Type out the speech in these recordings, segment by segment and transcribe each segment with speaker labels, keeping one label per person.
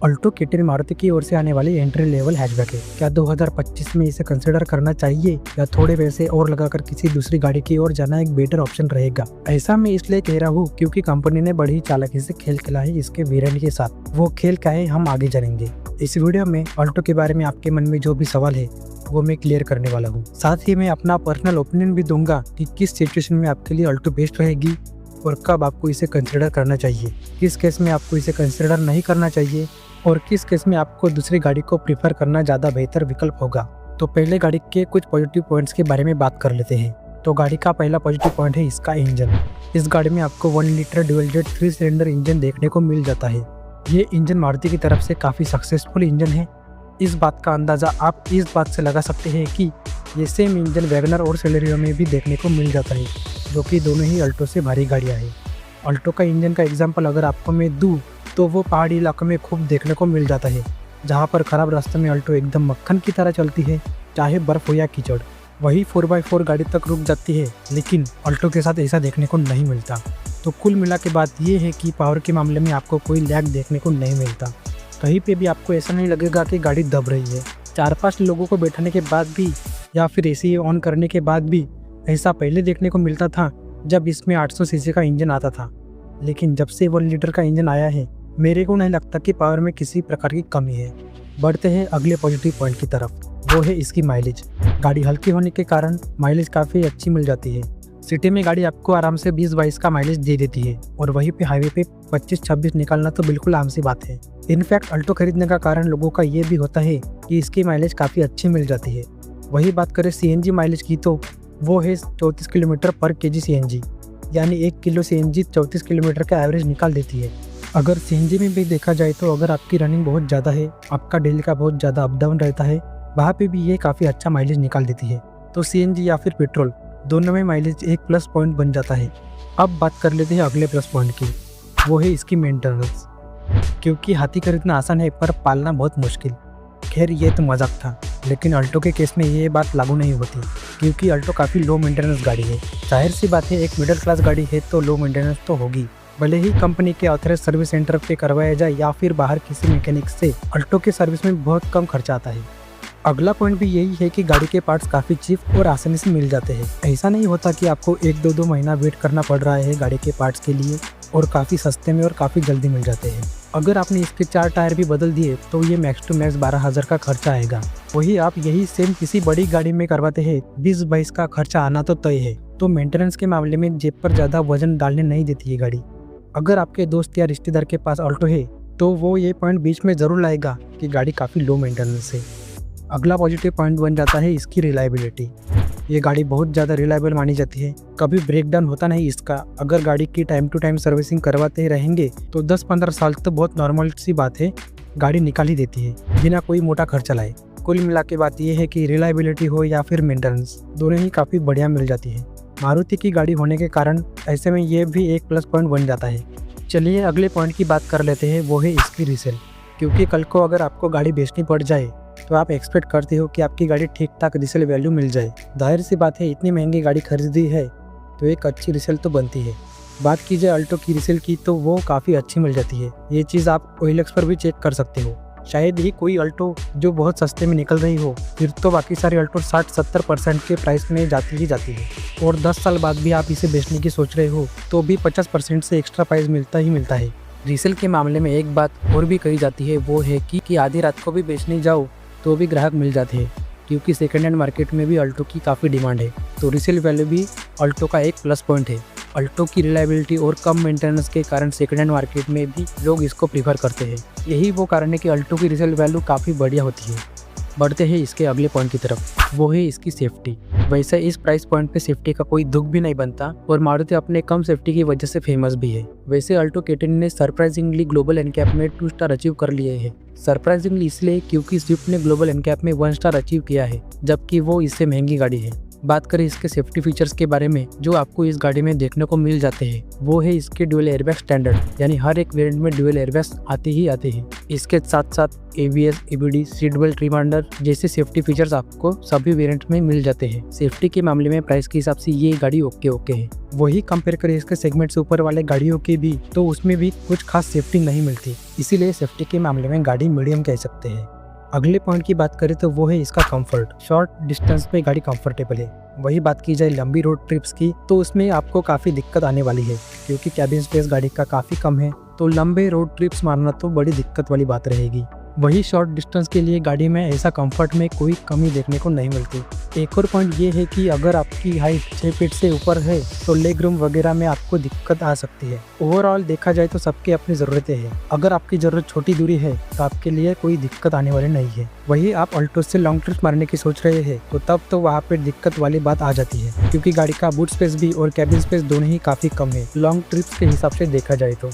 Speaker 1: Alto K10 Maruti की ओर से आने वाली एंट्री लेवल हैचबैक है। क्या 2025 में इसे कंसिडर करना चाहिए या थोड़े पैसे और लगाकर किसी दूसरी गाड़ी की ओर जाना एक बेटर ऑप्शन रहेगा? ऐसा मैं इसलिए कह रहा हूँ क्योंकि कंपनी ने बड़ी चालाकी से खेल खेला है इसके वेरिएंट के साथ। वो खेल क्या है हम आगे जानेंगे। इस वीडियो में अल्टो के बारे में आपके मन में जो भी सवाल है वो मैं क्लियर करने वाला हूँ। साथ ही मैं अपना पर्सनल ओपिनियन भी दूंगा कि किस सिचुएशन में आपके लिए अल्टो बेस्ट रहेगी और कब आपको इसे कंसिडर करना चाहिए, किस केस में आपको इसे कंसिडर नहीं करना चाहिए और किस केस में आपको दूसरी गाड़ी को प्रीफर करना ज़्यादा बेहतर विकल्प होगा। तो पहले गाड़ी के कुछ पॉजिटिव पॉइंट्स के बारे में बात कर लेते हैं। तो गाड़ी का पहला पॉजिटिव पॉइंट है इसका इंजन। इस गाड़ी में आपको 1 litre dual jet 3 cylinder engine देखने को मिल जाता है। ये इंजन मारुति की तरफ से काफ़ी सक्सेसफुल इंजन है। इस बात का अंदाज़ा आप इस बात से लगा सकते हैं कि ये सेम इंजन वैगनर और सेलेरियो में भी देखने को मिल जाता है, जो कि दोनों ही अल्टो से भारी गाड़ियाँ हैं। अल्टो का इंजन का एग्जाम्पल अगर आपको मैं दूँ तो वो पहाड़ी इलाकों में खूब देखने को मिल जाता है, जहाँ पर ख़राब रास्ते में अल्टो एकदम मक्खन की तरह चलती है, चाहे बर्फ़ हो या कीचड़। वही 4x4 गाड़ी तक रुक जाती है, लेकिन अल्टो के साथ ऐसा देखने को नहीं मिलता। तो कुल मिला के बात ये है कि पावर के मामले में आपको कोई लैग देखने को नहीं मिलता। कहीं पे भी आपको ऐसा नहीं लगेगा कि गाड़ी दब रही है। 4-5 लोगों को बैठाने के बाद भी या फिर एसी ऑन करने के बाद भी ऐसा पहले देखने को मिलता था जब इसमें 800 सीसी का इंजन आता था, लेकिन जब से 1 लीटर का इंजन आया है मेरे को नहीं लगता कि पावर में किसी प्रकार की कमी है। बढ़ते हैं अगले पॉजिटिव पॉइंट की तरफ, वो है इसकी माइलेज। गाड़ी हल्की होने के कारण माइलेज काफ़ी अच्छी मिल जाती है। सिटी में गाड़ी आपको आराम से 20-22 का माइलेज दे देती है और वहीं पे हाईवे पे 25-26 निकालना तो बिल्कुल आम सी बात है। इनफैक्ट अल्टो खरीदने का कारण लोगों का ये भी होता है कि इसकी माइलेज काफ़ी अच्छी मिल जाती है। वही बात करें CNG माइलेज की तो वो है 34 किलोमीटर पर kg CNG, यानी 1 किलो CNG 34 किलोमीटर का एवरेज निकाल देती है। अगर CNG में भी देखा जाए तो अगर आपकी रनिंग बहुत ज़्यादा है, आपका डेली का बहुत ज़्यादा अप डाउन रहता है, वहाँ पे भी ये काफ़ी अच्छा माइलेज निकाल देती है। तो CNG या फिर पेट्रोल दोनों में माइलेज एक प्लस पॉइंट बन जाता है। अब बात कर लेते हैं अगले प्लस पॉइंट की, वो है इसकी मेंटेनेंस। क्योंकि हाथी खरीदना आसान है पर पालना बहुत मुश्किल। खैर ये तो मजाक था, लेकिन अल्टो के केस में ये बात लागू नहीं होती क्योंकि अल्टो काफ़ी लो मेंटेनेंस गाड़ी है। जाहिर सी बात है, एक मिडिल क्लास गाड़ी है तो लो मेंटेनेंस तो होगी। भले ही कंपनी के ऑथराइज्ड सर्विस सेंटर पे करवाया जाए या फिर बाहर किसी मैकेनिक से, अल्टो के सर्विस में बहुत कम खर्चा आता है। अगला पॉइंट भी यही है कि गाड़ी के पार्ट्स काफ़ी चीप और आसानी से मिल जाते हैं। ऐसा नहीं होता कि आपको 1-2 महीना वेट करना पड़ रहा है गाड़ी के पार्ट्स के लिए, और काफ़ी सस्ते में और काफ़ी जल्दी मिल जाते हैं। अगर आपने इसके 4 टायर भी बदल दिए तो ये मैक्स टू मैक्स 12,000 का खर्चा आएगा। वही आप यही सेम किसी बड़ी गाड़ी में करवाते हैं, 20-22 का खर्चा आना तो तय है। तो मेंटेनेंस के मामले में जेब पर ज़्यादा वजन डालने नहीं देती है गाड़ी। अगर आपके दोस्त या रिश्तेदार के पास अल्टो है तो वो ये पॉइंट बीच में ज़रूर लाएगा कि गाड़ी काफ़ी लो मेंटेनेंस है। अगला पॉजिटिव पॉइंट बन जाता है इसकी रिलायबिलिटी। ये गाड़ी बहुत ज़्यादा रिलायबल मानी जाती है, कभी ब्रेक डाउन होता नहीं इसका। अगर गाड़ी की टाइम टू टाइम सर्विसिंग करवाते रहेंगे तो 10-15 साल तो बहुत नॉर्मल सी बात है, गाड़ी निकाल ही देती है बिना कोई मोटा खर्चा लाए। कुल मिला के बात यह है कि रिलायबिलिटी हो या फिर मेंटेनेंस, दोनों ही काफ़ी बढ़िया मिल जाती है। मारुति की गाड़ी होने के कारण ऐसे में ये भी एक प्लस पॉइंट बन जाता है। चलिए अगले पॉइंट की बात कर लेते हैं, वो है इसकी रीसेल। क्योंकि कल को अगर आपको गाड़ी बेचनी पड़ जाए तो आप एक्सपेक्ट करते हो कि आपकी गाड़ी ठीक ठाक रीसेल वैल्यू मिल जाए। जाहिर सी बात है, इतनी महंगी गाड़ी खरीदी है तो एक अच्छी रीसेल तो बनती है। बात की जाए अल्टो की रीसेल की तो वो काफ़ी अच्छी मिल जाती है। ये चीज़ आप OLX पर भी चेक कर सकते हो। शायद ही कोई अल्टो जो बहुत सस्ते में निकल रही हो, फिर तो बाकी सारी अल्टो 60-70% के प्राइस में जाती ही जाती है। और 10 साल बाद भी आप इसे बेचने की सोच रहे हो तो भी 50% से एक्स्ट्रा प्राइस मिलता ही मिलता है। रीसेल के मामले में एक बात और भी कही जाती है, वो है कि आधी रात को भी बेचने जाओ तो भी ग्राहक मिल जाते हैं, क्योंकि सेकेंड हैंड मार्केट में भी अल्टो की काफ़ी डिमांड है। तो रीसेल वैल्यू भी अल्टो का एक प्लस पॉइंट है। अल्टो की रिलायबिलिटी और कम मेंटेनेंस के कारण सेकेंड हैंड मार्केट में भी लोग इसको प्रीफर करते हैं। यही वो कारण है कि अल्टो की रीसेल वैल्यू काफ़ी बढ़िया होती है। बढ़ते हैं इसके अगले पॉइंट की तरफ, वो है इसकी सेफ्टी। वैसे इस प्राइस पॉइंट पे सेफ्टी का कोई दुख भी नहीं बनता और मारुति अपने कम सेफ्टी की वजह से फेमस भी है। वैसे अल्टो K10 ने सरप्राइजिंगली ग्लोबल एनकैप में 2 स्टार अचीव कर लिए हैं। सरप्राइजिंगली इसलिए क्योंकि स्विफ्ट ने ग्लोबल एनकैप में 1 स्टार अचीव किया है, जबकि वो इससे महंगी गाड़ी है। बात करें इसके सेफ्टी फीचर्स के बारे में जो आपको इस गाड़ी में देखने को मिल जाते हैं, वो है इसके ड्यूल एयरबैग स्टैंडर्ड, यानी हर एक वेरिएंट में ड्यूल एयरबैग्स आते हैं। इसके साथ साथ ABS, ABD, seat belt reminder जैसे सेफ्टी फीचर्स आपको सभी वेरिएंट में मिल जाते हैं। सेफ्टी के मामले में प्राइस के हिसाब से ये गाड़ी ओके है। वही कंपेयर करें इसके सेगमेंट से ऊपर वाले गाड़ियों की भी, तो उसमें भी कुछ खास सेफ्टी नहीं मिलती, इसीलिए सेफ्टी के मामले में गाड़ी मीडियम कह सकते हैं। अगले पॉइंट की बात करें तो वो है इसका कंफर्ट। शॉर्ट डिस्टेंस में गाड़ी कंफर्टेबल है। वही बात की जाए लंबी रोड ट्रिप्स की, तो उसमें आपको काफ़ी दिक्कत आने वाली है, क्योंकि कैबिन स्पेस गाड़ी का काफ़ी कम है, तो लंबे रोड ट्रिप्स मारना तो बड़ी दिक्कत वाली बात रहेगी। वही शॉर्ट डिस्टेंस के लिए गाड़ी में ऐसा कंफर्ट में कोई कमी देखने को नहीं मिलती। एक और पॉइंट ये है कि अगर आपकी हाइट 6 फीट से ऊपर है तो लेग रूम वगैरह में आपको दिक्कत आ सकती है। ओवरऑल देखा जाए तो सबकी अपनी ज़रूरतें हैं। अगर आपकी ज़रूरत छोटी दूरी है तो आपके लिए कोई दिक्कत आने वाली नहीं है। वही आप अल्टो से लॉन्ग ट्रिप मारने की सोच रहे हैं तो तब तो वहाँ पे दिक्कत वाली बात आ जाती है, क्योंकि गाड़ी का बूट स्पेस भी और कैबिन स्पेस दोनों ही काफ़ी कम है लॉन्ग ट्रिप्स के हिसाब से देखा जाए तो।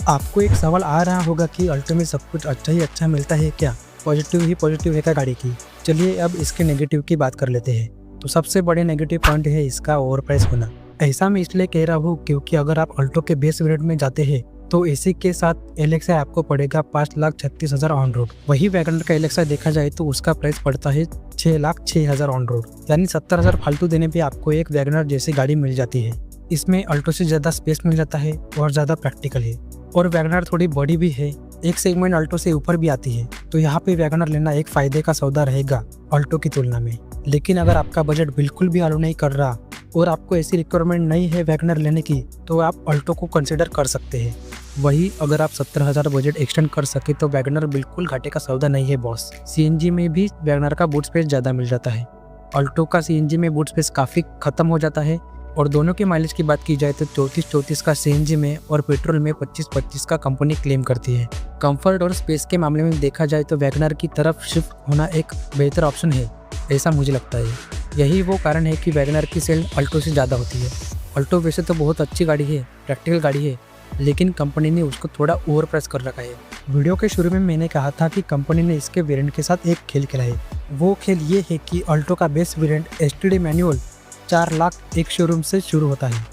Speaker 1: आपको एक सवाल आ रहा होगा कि अल्टो में सब कुछ अच्छा ही अच्छा मिलता है क्या, पॉजिटिव ही पॉजिटिव है क्या गाड़ी की। चलिए अब इसके नेगेटिव की बात कर लेते हैं। तो सबसे बड़े नेगेटिव पॉइंट है इसका ओवर प्राइस होना। ऐसा मैं इसलिए कह रहा हूँ क्योंकि अगर आप अल्टो के बेस वेरिएंट में जाते हैं तो एसी के साथ एलेक्सा आपको पड़ेगा 5,36,000 ऑन रोड। वही वैगनर का एलेक्सा देखा जाए तो उसका प्राइस पड़ता है 6,06,000 ऑन रोड, यानी 70,000 फालतू देने पे आपको एक वैगनर जैसी गाड़ी मिल जाती है। इसमें अल्टो से ज़्यादा स्पेस मिल जाता है और ज़्यादा प्रैक्टिकल है, और वैगनर थोड़ी बड़ी भी है, एक सेगमेंट अल्टो से ऊपर भी आती है, तो यहाँ पे वैगनर लेना एक फ़ायदे का सौदा रहेगा अल्टो की तुलना में। लेकिन अगर आपका बजट बिल्कुल भी अलाउ नहीं कर रहा और आपको ऐसी रिक्वायरमेंट नहीं है वैगनर लेने की, तो आप अल्टो को कंसिडर कर सकते हैं। वही अगर आप 70,000 बजट एक्सटेंड कर सके तो वैगनर बिल्कुल घाटे का सौदा नहीं है बॉस। CNG में भी वैगनर का बूट स्पेस ज़्यादा मिल जाता है। अल्टो का CNG में बूट स्पेस काफ़ी ख़त्म हो जाता है, और दोनों के माइलेज की बात की जाए तो 34-34 का CNG में और पेट्रोल में 25-25 का कंपनी क्लेम करती है। कंफर्ट और स्पेस के मामले में देखा जाए तो वैगनर की तरफ शिफ्ट होना एक बेहतर ऑप्शन है, ऐसा मुझे लगता है। यही वो कारण है कि वैगनर की सेल अल्टो से ज़्यादा होती है। अल्टो वैसे तो बहुत अच्छी गाड़ी है, प्रैक्टिकल गाड़ी है, लेकिन कंपनी ने उसको थोड़ा ओवर प्राइस कर रखा है। वीडियो के शुरू में मैंने कहा था कि कंपनी ने इसके वेरिएंट के साथ एक खेल खेला है। वो खेल ये है कि अल्टो का base variant STD manual 4 lakh एक शोरूम से शुरू होता है,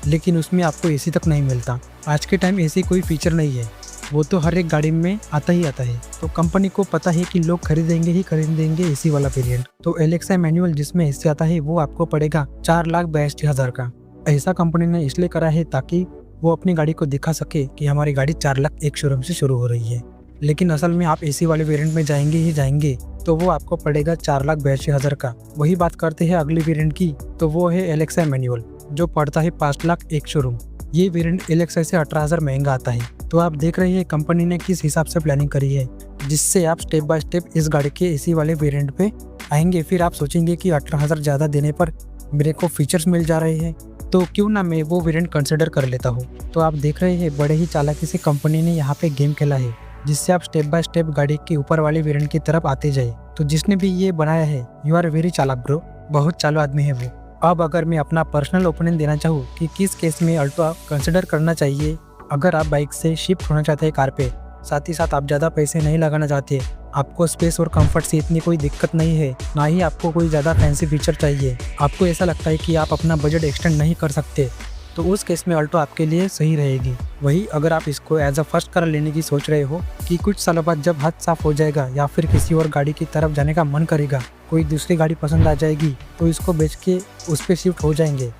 Speaker 1: लेकिन उसमें आपको एसी तक नहीं मिलता। आज के टाइम एसी कोई फीचर नहीं है, वो तो हर एक गाड़ी में आता ही आता है। तो कंपनी को पता है कि लोग खरीदेंगे एसी वाला वेरिएंट। तो एलेक्सा मैनुअल जिसमें एसी आता है वो आपको पड़ेगा 4,82,000 का। ऐसा कंपनी ने इसलिए करा है ताकि वो अपनी गाड़ी को दिखा सके कि हमारी गाड़ी 4 लाख एक शोरूम से शुरू हो रही है। लेकिन असल में आप एसी वाले वेरिएंट में जाएंगे तो वो आपको पड़ेगा 4,82,000 का। वही बात करते हैं अगली वेरिएंट की, तो वो है एलेक्सा मैनुअल जो पड़ता है 5 लाख एक शोरूम। ये वेरिएंट एलेक्सा से 18,000 महंगा आता है। तो आप देख रहे हैं कंपनी ने किस हिसाब से प्लानिंग करी है, जिससे आप स्टेप बाय स्टेप इस गाड़ी के एसी वाले वेरिएंट पे आएंगे। फिर आप सोचेंगे कि 18,000 ज़्यादा देने पर मेरे को फीचर्स मिल जा रहे हैं, तो क्यों ना मैं वो वेरिएंट कंसिडर कर लेता हूँ। तो आप देख रहे हैं बड़े ही चालाकी से कंपनी ने यहाँ पे गेम खेला है, जिससे आप स्टेप बाय स्टेप गाड़ी के ऊपर वाले वेरिएंट की तरफ आते जाए। तो जिसने भी ये बनाया है, यू आर वेरी चालाक ब्रो, बहुत चालू आदमी है वो। अब अगर मैं अपना पर्सनल ओपिनियन देना चाहूँ कि किस केस में अल्टो कंसिडर करना चाहिए, अगर आप बाइक से शिफ्ट होना चाहते हैं कार पे, साथ ही साथ आप ज़्यादा पैसे नहीं लगाना चाहते, आपको स्पेस और कंफर्ट से इतनी कोई दिक्कत नहीं है, ना ही आपको कोई ज़्यादा फैंसी फीचर चाहिए, आपको ऐसा लगता है कि आप अपना बजट एक्सटेंड नहीं कर सकते, तो उस केस में अल्टो आपके लिए सही रहेगी। वही अगर आप इसको एज अ फर्स्ट कार लेने की सोच रहे हो कि कुछ सालों बाद जब हाथ साफ हो जाएगा या फिर किसी और गाड़ी की तरफ जाने का मन करेगा, कोई दूसरी गाड़ी पसंद आ जाएगी तो इसको बेच के उस पर शिफ्ट हो जाएंगे,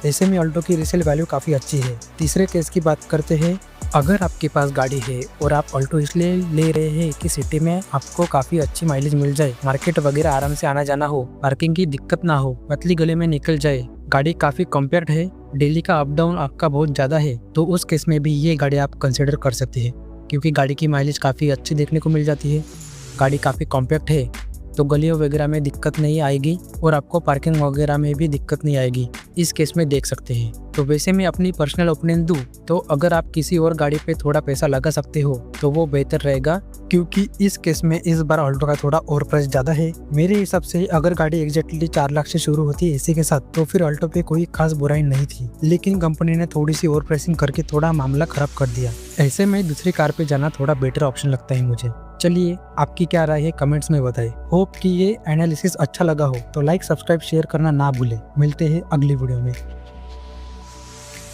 Speaker 1: ऐसे में अल्टो की रीसेल वैल्यू काफ़ी अच्छी है। तीसरे केस की बात करते हैं, अगर आपके पास गाड़ी है और आप अल्टो इसलिए ले रहे हैं कि सिटी में आपको काफ़ी अच्छी माइलेज मिल जाए, मार्केट वगैरह आराम से आना जाना हो, पार्किंग की दिक्कत ना हो, पतली गले में निकल जाए, गाड़ी काफ़ी कॉम्पैक्ट है, डेली का अप डाउन आपका बहुत ज़्यादा है, तो उस केस में भी ये गाड़ी आप कंसिडर कर सकते हैं, क्योंकि गाड़ी की माइलेज काफ़ी अच्छी देखने को मिल जाती है, गाड़ी काफ़ी कॉम्पैक्ट है, तो गलियों वगैरह में दिक्कत नहीं आएगी और आपको पार्किंग वगैरह में भी दिक्कत नहीं आएगी। इस केस में देख सकते हैं। तो वैसे मैं अपनी पर्सनल ओपिनियन दूं तो अगर आप किसी और गाड़ी पे थोड़ा पैसा लगा सकते हो तो वो बेहतर रहेगा, क्योंकि इस केस में इस बार अल्टो का थोड़ा और प्राइस ज़्यादा है। मेरे हिसाब से अगर गाड़ी एग्जैक्टली 4 लाख से शुरू होती है एसी के साथ तो फिर अल्टो पे कोई खास बुराई नहीं थी, लेकिन कंपनी ने थोड़ी सी ओवर प्राइसिंग करके थोड़ा मामला खराब कर दिया। ऐसे में दूसरी कार पे जाना थोड़ा बेटर ऑप्शन लगता है मुझे। चलिए आपकी क्या राय है कमेंट्स में बताएं। होप कि ये एनालिसिस अच्छा लगा हो तो लाइक सब्सक्राइब शेयर करना ना भूलें। मिलते हैं अगली वीडियो में।